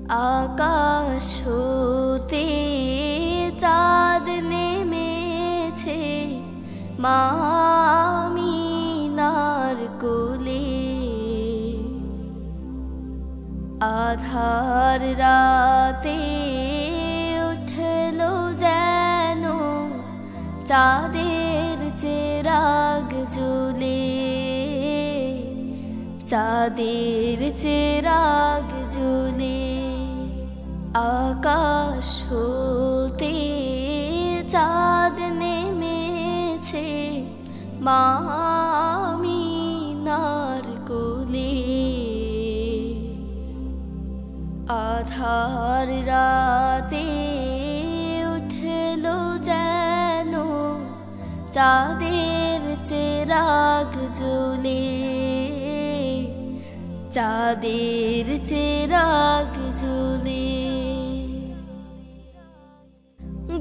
আকাশ হতে চাঁদ নেমেছে মা আমিনার কোলে। আধার রাতে উঠলো যেন চাঁদের চেরাগ জ্বলে, চাঁদের চেরাগ জ্বলে। আকাশ হতে চাঁদ নেমেছে মা আমিনার কোলে। আধার রাতে উঠলো যেন চাঁদের চেরাগ জ্বলে, চাঁদের চেরাগ জ্বলে।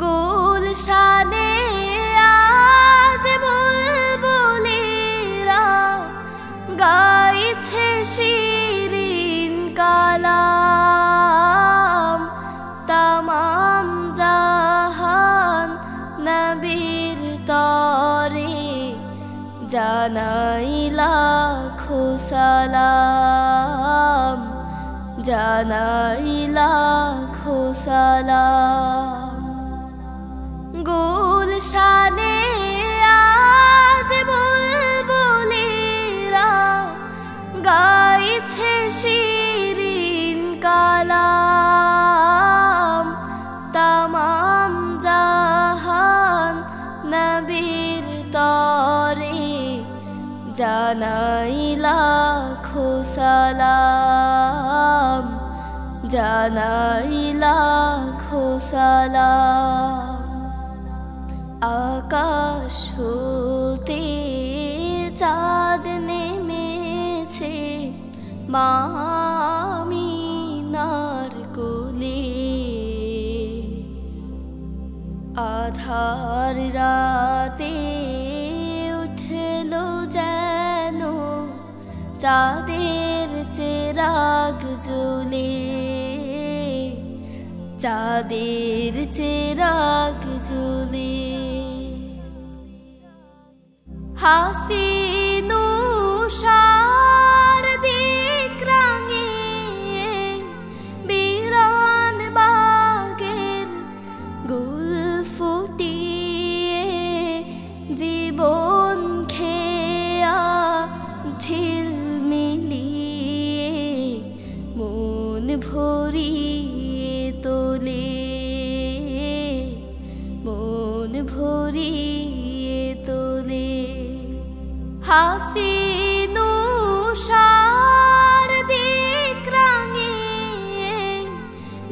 গুলশানে আজ বুলবুলিরা গাইছে শিরিন কালাম। তামাম জাহান নবীর তরে জানাই লাখো সালাম, জানাই লাখো সালাম। গুলশানে আজ বুলবুলিরা গাইছে শিরিন কালাম। তামাম জাহান নবীর তরে জানাই লাখো সালাম, জানাই লাখো সালাম। আকাশ হতে চাঁদ নেমেছে মা আমিনার কোলে। আধার রাতে উঠলো যেন চাঁদের চেরাগ জ্বলে, চাঁদের চেরাগ জ্বলে। হাসিন উষার দিক রাঙিয়ে বিরান বাগের গুল ফুটিয়ে জীবন খেয়া ঝিলমিলিয়ে মন ভরিয়ে তোলে, মন ভরিয়ে তোলে। হাসিন উষার দিক রাঙিয়ে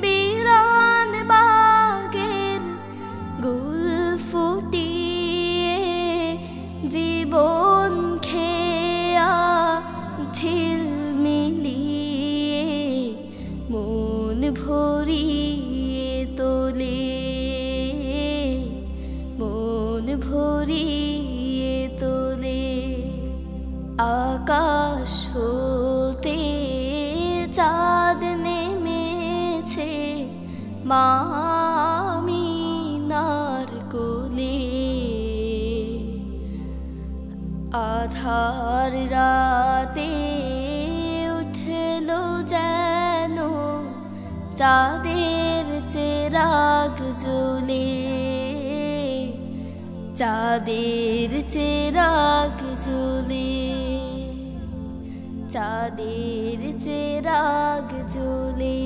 বিরান বাগের গুল ফুটিয়ে জীবন খেয়া ঝিলমিলিয়ে মন ভরিয়ে তোলে, মন ভরিয়ে তোলে। আকাশ হতে চাঁদ নেমেছে মা আমিনার কোলে। আধার রাতে উঠলো যেন চাঁদের চেরাগ জ্বলে, চাঁদের চেরাগ জ্বলে, চাঁদের চেরাগ জ্বলে।